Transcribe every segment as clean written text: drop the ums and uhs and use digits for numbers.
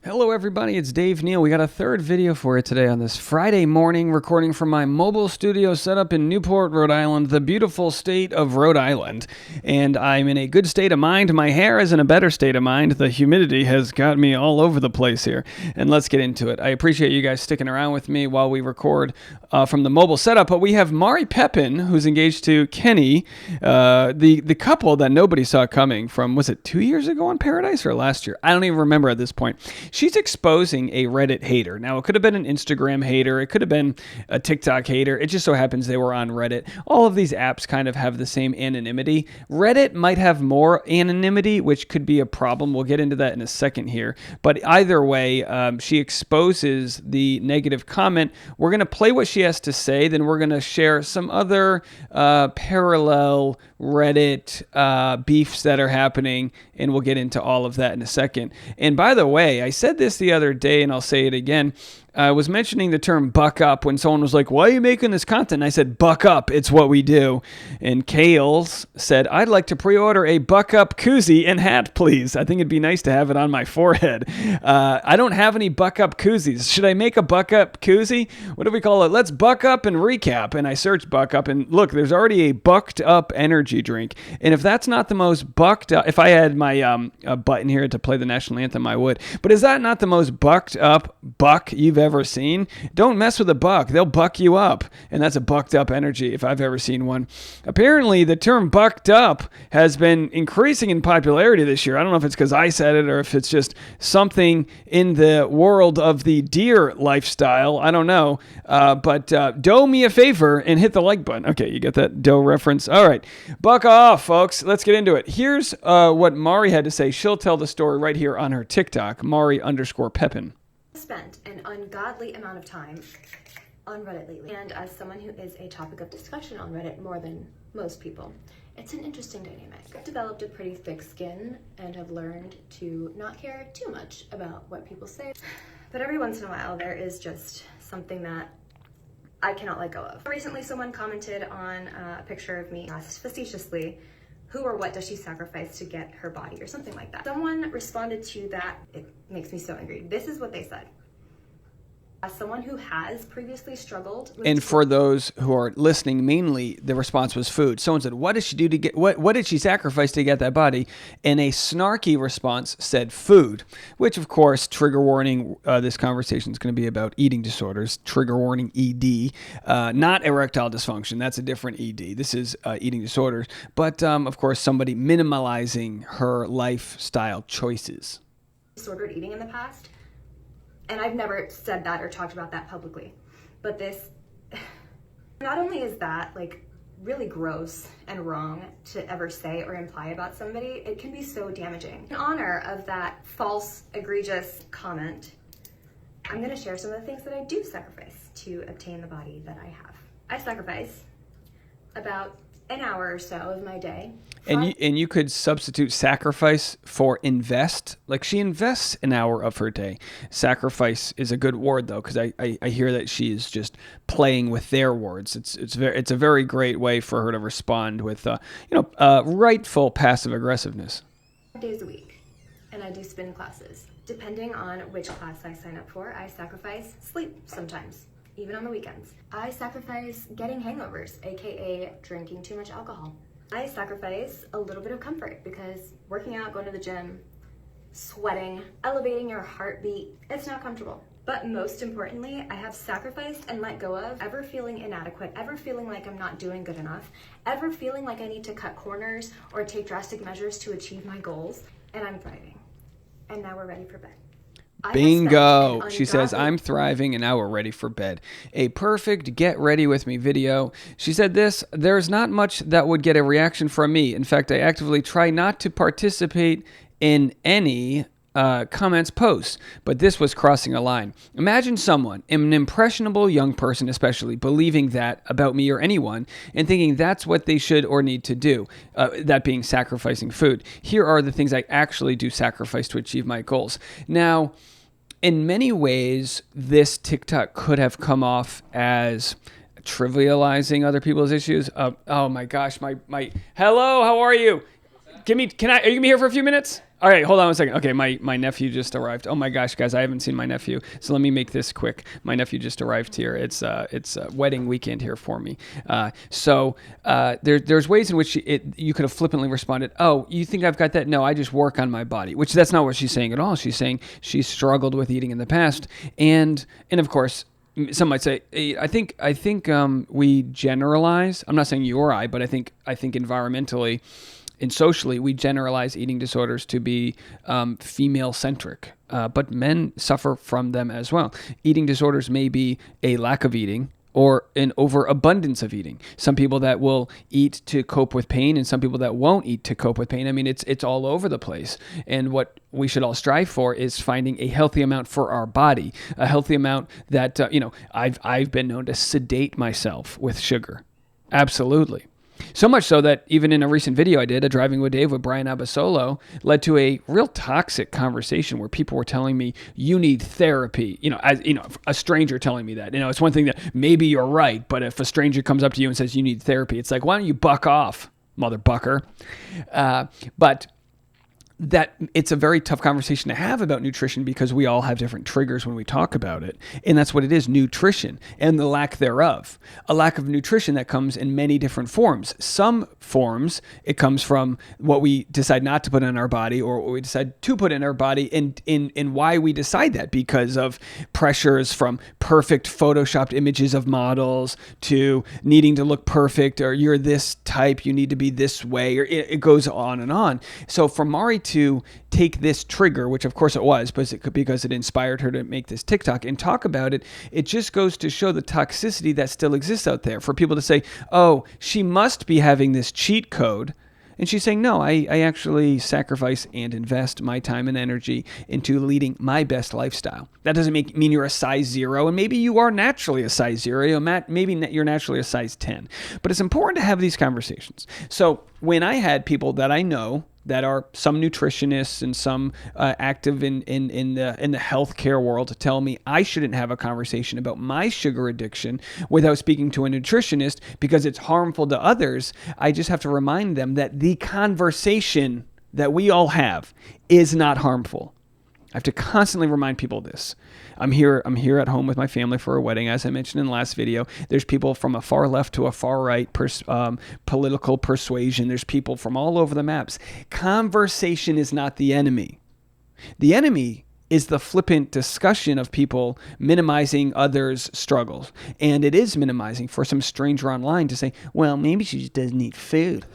Hello everybody, it's Dave Neal. We got a third video for you today on this Friday morning, recording from my mobile studio set up in Newport, Rhode Island, the beautiful state of Rhode Island. And I'm in a good state of mind. My hair is in a better state of mind. The humidity has got me all over the place here. And let's get into it. I appreciate you guys sticking around with me while we record from the mobile setup. But we have Mari Pepin, who's engaged to Kenny, the couple that nobody saw coming from, was it 2 years ago on Paradise or last year? I don't even remember at this point. She's exposing a Reddit hater. Now, it could have been an Instagram hater. It could have been a TikTok hater. It just so happens they were on Reddit. All of these apps kind of have the same anonymity. Reddit might have more anonymity, which could be a problem. We'll get into that in a second here. But either way, she exposes the negative comment. We're going to play what she has to say. Then we're going to share some other parallel Reddit beefs that are happening, and we'll get into all of that in a second. And by the way, I said this the other day, and I'll say it again. I was mentioning the term buck up when someone was like, why are you making this content? And I said, buck up, it's what we do. And Kales said, I'd like to pre-order a buck up koozie and hat, please. I think it'd be nice to have it on my forehead. I don't have any buck up koozies. Should I make a buck up koozie? What do we call it? Let's buck up and recap. And I searched buck up, and look, there's already a bucked up energy drink. And if that's not the most bucked up, if I had my button here to play the national anthem, I would. But is that not the most bucked up buck you've ever seen? Don't mess with a buck. They'll buck you up. And that's a bucked up energy if I've ever seen one. Apparently, the term bucked up has been increasing in popularity this year. I don't know if it's because I said it or if it's just something in the world of the deer lifestyle. I don't know. But do me a favor and hit the like button. Okay, you get that dough reference? All right. Buck off, folks. Let's get into it. Here's what Mari had to say. She'll tell the story right here on her TikTok, Mari_Pepin. Spent an ungodly amount of time on Reddit lately, and as someone who is a topic of discussion on Reddit more than most people, it's an interesting dynamic. I've developed a pretty thick skin and have learned to not care too much about what people say, but every once in a while there is just something that I cannot let go of. Recently someone commented on a picture of me, asked facetiously, who or what does she sacrifice to get her body, or something like that. Someone responded to that. It makes me so angry. This is what they said. As someone who has previously struggled with... And for those who are listening, mainly the response was food. Someone said, what did she do to get, what did she sacrifice to get that body? And a snarky response said food, which of course, trigger warning, this conversation is going to be about eating disorders, trigger warning ED, not erectile dysfunction. That's a different ED. This is eating disorders. But of course, somebody minimalizing her lifestyle choices. Disordered eating in the past. And I've never said that or talked about that publicly. But this, not only is that like really gross and wrong to ever say or imply about somebody, it can be so damaging. In honor of that false, egregious comment, I'm gonna share some of the things that I do sacrifice to obtain the body that I have. I sacrifice about an hour or so of my day. And you could substitute sacrifice for invest. Like, she invests an hour of her day. Sacrifice is a good word, though, because I hear that she is just playing with their words. It's a very great way for her to respond with rightful passive aggressiveness. 5 days a week, and I do spin classes. Depending on which class I sign up for, I sacrifice sleep sometimes, even on the weekends. I sacrifice getting hangovers, aka drinking too much alcohol. I sacrifice a little bit of comfort because working out, going to the gym, sweating, elevating your heartbeat, it's not comfortable. But most importantly, I have sacrificed and let go of ever feeling inadequate, ever feeling like I'm not doing good enough, ever feeling like I need to cut corners or take drastic measures to achieve my goals, and I'm thriving. And now we're ready for bed. Bingo. She says, I'm thriving and now we're ready for bed. A perfect get ready with me video. She said this, there's not much that would get a reaction from me. In fact, I actively try not to participate in any comments posts, but this was crossing a line. Imagine someone, an impressionable young person especially, believing that about me or anyone and thinking that's what they should or need to do, that being sacrificing food. Here are the things I actually do sacrifice to achieve my goals. Now, in many ways, this TikTok could have come off as trivializing other people's issues. Oh my gosh, my hello, how are you? Are you gonna be here for a few minutes? All right, hold on 1 second. Okay, my nephew just arrived. Oh my gosh, guys, I haven't seen my nephew, so let me make this quick. My nephew just arrived here. It's wedding weekend here for me. There's ways in which you could have flippantly responded, "Oh, you think I've got that? No, I just work on my body." Which that's not what she's saying at all. She's saying she's struggled with eating in the past, and of course. Some might say, I think we generalize. I'm not saying you or I, but I think environmentally and socially, we generalize eating disorders to be female-centric, but men suffer from them as well. Eating disorders may be a lack of eating or an overabundance of eating. Some people that will eat to cope with pain and some people that won't eat to cope with pain. I mean, it's all over the place. And what we should all strive for is finding a healthy amount for our body, a healthy amount that, I've been known to sedate myself with sugar. Absolutely. So much so that even in a recent video I did, a Driving with Dave with Brian Abasolo, led to a real toxic conversation where people were telling me, you need therapy. A stranger telling me that. It's one thing that maybe you're right, but if a stranger comes up to you and says you need therapy, it's like, why don't you buck off, mother bucker? But that it's a very tough conversation to have about nutrition because we all have different triggers when we talk about it. And that's what it is, nutrition and the lack thereof. A lack of nutrition that comes in many different forms. Some forms, it comes from what we decide not to put in our body or what we decide to put in our body and why we decide that, because of pressures from perfect photoshopped images of models to needing to look perfect, or you're this type, you need to be this way, or it goes on and on. So for Mari to take this trigger, which of course it was, because it inspired her to make this TikTok and talk about it, it just goes to show the toxicity that still exists out there. For people to say, oh, she must be having this cheat code. And she's saying, no, I actually sacrifice and invest my time and energy into leading my best lifestyle. That doesn't mean you're a size 0, and maybe you are naturally a size 0, maybe you're naturally a size 10. But it's important to have these conversations. So when I had people that I know that are some nutritionists and some active in the healthcare world to tell me I shouldn't have a conversation about my sugar addiction without speaking to a nutritionist because it's harmful to others, I just have to remind them that the conversation that we all have is not harmful. I have to constantly remind people this. I'm here at home with my family for a wedding. As I mentioned in the last video, there's people from a far left to a far right political persuasion. There's people from all over the maps. Conversation is not the enemy. The enemy is the flippant discussion of people minimizing others' struggles. And it is minimizing for some stranger online to say, well, maybe she just doesn't eat food.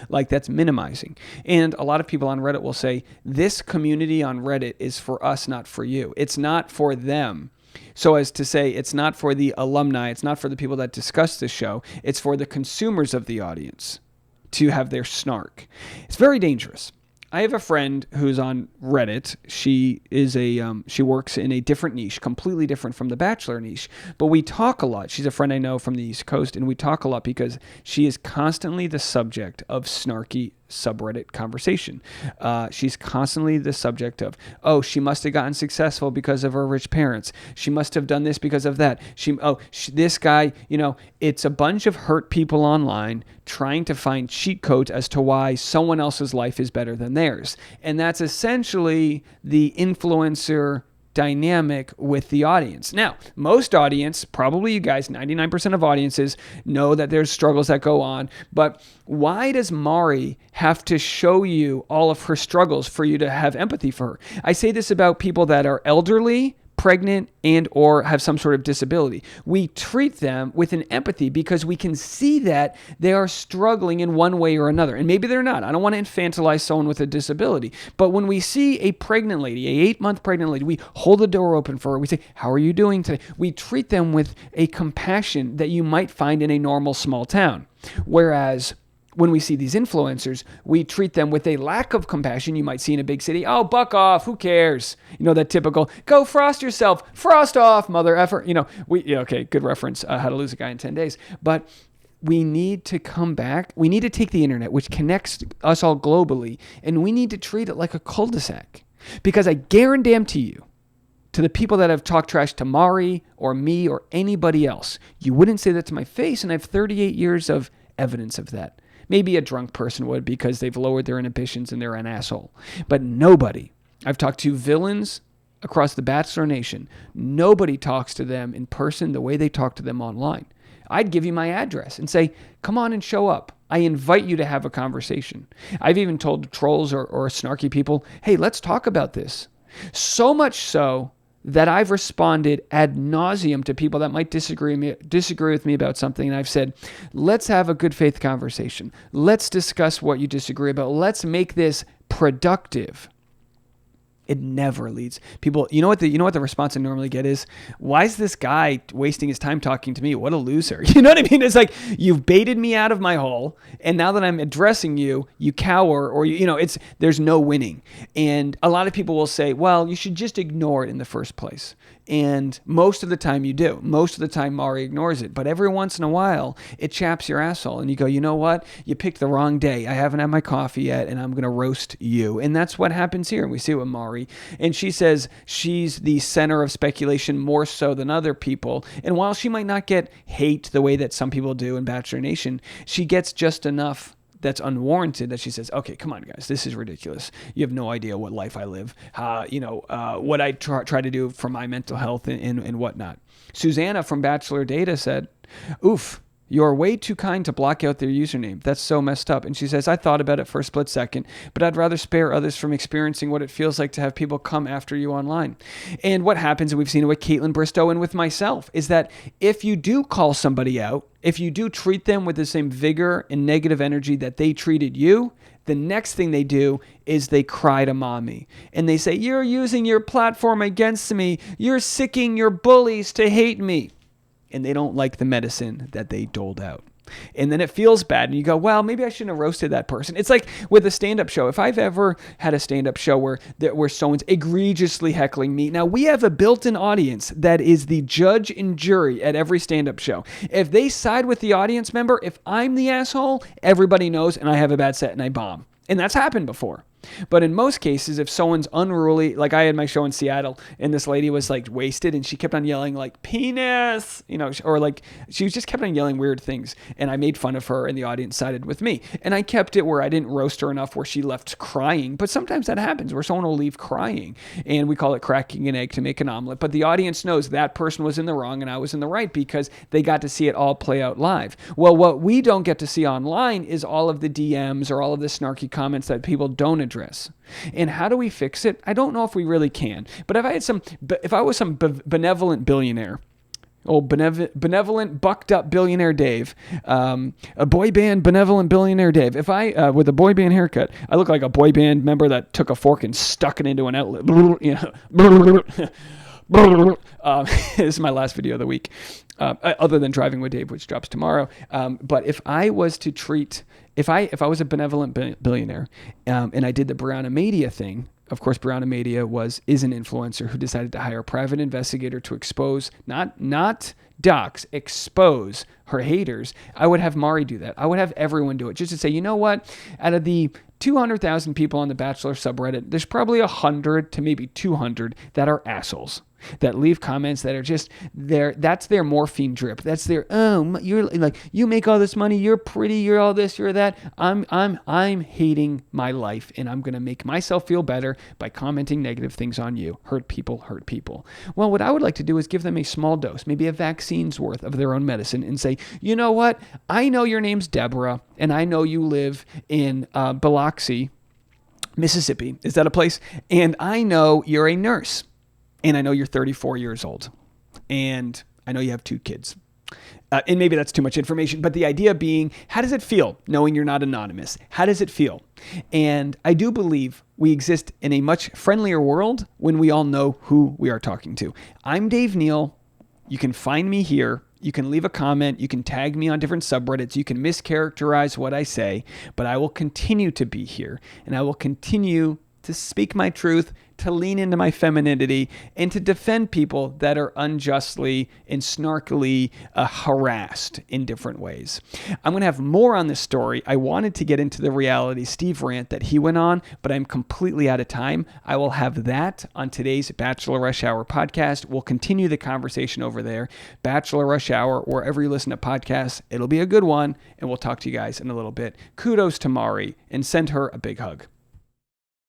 Like, that's minimizing. And a lot of people on Reddit will say, this community on Reddit is for us, not for you. It's not for them. So as to say, it's not for the alumni, it's not for the people that discuss the show, it's for the consumers of the audience to have their snark. It's very dangerous. I have a friend who's on Reddit. She is she works in a different niche, completely different from the Bachelor niche. But we talk a lot. She's a friend I know from the East Coast, and we talk a lot because she is constantly the subject of snarky subreddit conversation. She's constantly the subject of, oh, she must have gotten successful because of her rich parents. She must have done this because of that. This guy, it's a bunch of hurt people online trying to find cheat codes as to why someone else's life is better than theirs. And that's essentially the influencer dynamic with the audience. Now, most audience, probably you guys, 99% of audiences know that there's struggles that go on, but why does Mari have to show you all of her struggles for you to have empathy for her? I say this about people that are elderly, pregnant, and or have some sort of disability. We treat them with an empathy because we can see that they are struggling in one way or another. And maybe they're not. I don't want to infantilize someone with a disability. But when we see a pregnant lady, a 8-month pregnant lady, we hold the door open for her. We say, how are you doing today? We treat them with a compassion that you might find in a normal small town. Whereas when we see these influencers, we treat them with a lack of compassion you might see in a big city. Oh, buck off. Who cares? That typical, go frost yourself. Frost off, mother effer. Okay, good reference. How to Lose a Guy in 10 Days. But we need to come back. We need to take the internet, which connects us all globally, and we need to treat it like a cul-de-sac. Because I guarantee you, to the people that have talked trash to Mari or me or anybody else, you wouldn't say that to my face, and I have 38 years of evidence of that. Maybe a drunk person would because they've lowered their inhibitions and they're an asshole. But nobody. I've talked to villains across the Bachelor Nation. Nobody talks to them in person the way they talk to them online. I'd give you my address and say, come on and show up. I invite you to have a conversation. I've even told trolls or snarky people, hey, let's talk about this. So much so that I've responded ad nauseum to people that might disagree with me about something. And I've said, let's have a good faith conversation. Let's discuss what you disagree about. Let's make this productive. It never leads people. You know what the response I normally get is, why is this guy wasting his time talking to me? What a loser. You know what I mean? It's like, you've baited me out of my hole. And now that I'm addressing you, you cower, or there's no winning. And a lot of people will say, well, you should just ignore it in the first place. And most of the time you do. Most of the time Mari ignores it. But every once in a while, it chaps your asshole. And you go, you know what? You picked the wrong day. I haven't had my coffee yet, and I'm going to roast you. And that's what happens here. And we see it with Mari. And she says she's the center of speculation more so than other people. And while she might not get hate the way that some people do in Bachelor Nation, she gets just enough that's unwarranted that she says, okay, come on, guys, this is ridiculous. You have no idea what life I live, what I try to do for my mental health and whatnot. Susanna from Bachelor Data said, oof, you're way too kind to block out their username. That's so messed up. And she says, I thought about it for a split second, but I'd rather spare others from experiencing what it feels like to have people come after you online. And what happens, and we've seen it with Caitlin Bristow and with myself, is that if you do call somebody out, if you do treat them with the same vigor and negative energy that they treated you, the next thing they do is they cry to mommy. And they say, you're using your platform against me. You're sicking your bullies to hate me. And they don't like the medicine that they doled out. And then it feels bad. And you go, well, maybe I shouldn't have roasted that person. It's like with a stand-up show. If I've ever had a stand-up show where someone's egregiously heckling me, now we have a built-in audience that is the judge and jury at every stand-up show. If they side with the audience member, if I'm the asshole, everybody knows and I have a bad set and I bomb. And that's happened before. But in most cases, if someone's unruly, like I had my show in Seattle and this lady was like wasted and she kept on yelling like penis, or like she just kept on yelling weird things. And I made fun of her and the audience sided with me. And I kept it where I didn't roast her enough where she left crying. But sometimes that happens where someone will leave crying, and we call it cracking an egg to make an omelet. But the audience knows that person was in the wrong and I was in the right because they got to see it all play out live. Well, what we don't get to see online is all of the DMs or all of the snarky comments that people don't address. And how do we fix it? I don't know if we really can. But if I was some benevolent billionaire, benevolent bucked up billionaire Dave, a boy band benevolent billionaire Dave. If I with a boy band haircut, I look like a boy band member that took a fork and stuck it into an outlet. This is my last video of the week, other than Driving with Dave, which drops tomorrow. But if I was to if I was a benevolent billionaire, and I did the Brianna Madia thing, of course, Brianna Madia is an influencer who decided to hire a private investigator to expose, not dox, expose her haters. I would have Mari do that. I would have everyone do it just to say, you know what? Out of the 200,000 people on the Bachelor subreddit, there's probably 100 to maybe 200 that are assholes, that leave comments that are just that's their morphine drip. That's their, you're like, you make all this money, you're pretty, you're all this, you're that. I'm hating my life, and I'm going to make myself feel better by commenting negative things on you. Hurt people. Well, what I would like to do is give them a small dose, maybe a vaccine's worth of their own medicine, and say, you know what? I know your name's Deborah, and I know you live in Biloxi, Mississippi. Is that a place? And I know you're a nurse. And I know you're 34 years old, and I know you have 2 kids. And maybe that's too much information, but the idea being, how does it feel knowing you're not anonymous? How does it feel? And I do believe we exist in a much friendlier world when we all know who we are talking to. I'm Dave Neal. You can find me here. You can leave a comment. You can tag me on different subreddits. You can mischaracterize what I say, but I will continue to be here, and I will continue to speak my truth, to lean into my femininity, and to defend people that are unjustly and snarkily harassed in different ways. I'm going to have more on this story. I wanted to get into the reality Steve rant that he went on, but I'm completely out of time. I will have that on today's Bachelor Rush Hour podcast. We'll continue the conversation over there. Bachelor Rush Hour, wherever you listen to podcasts. It'll be a good one, and we'll talk to you guys in a little bit. Kudos to Mari, and send her a big hug.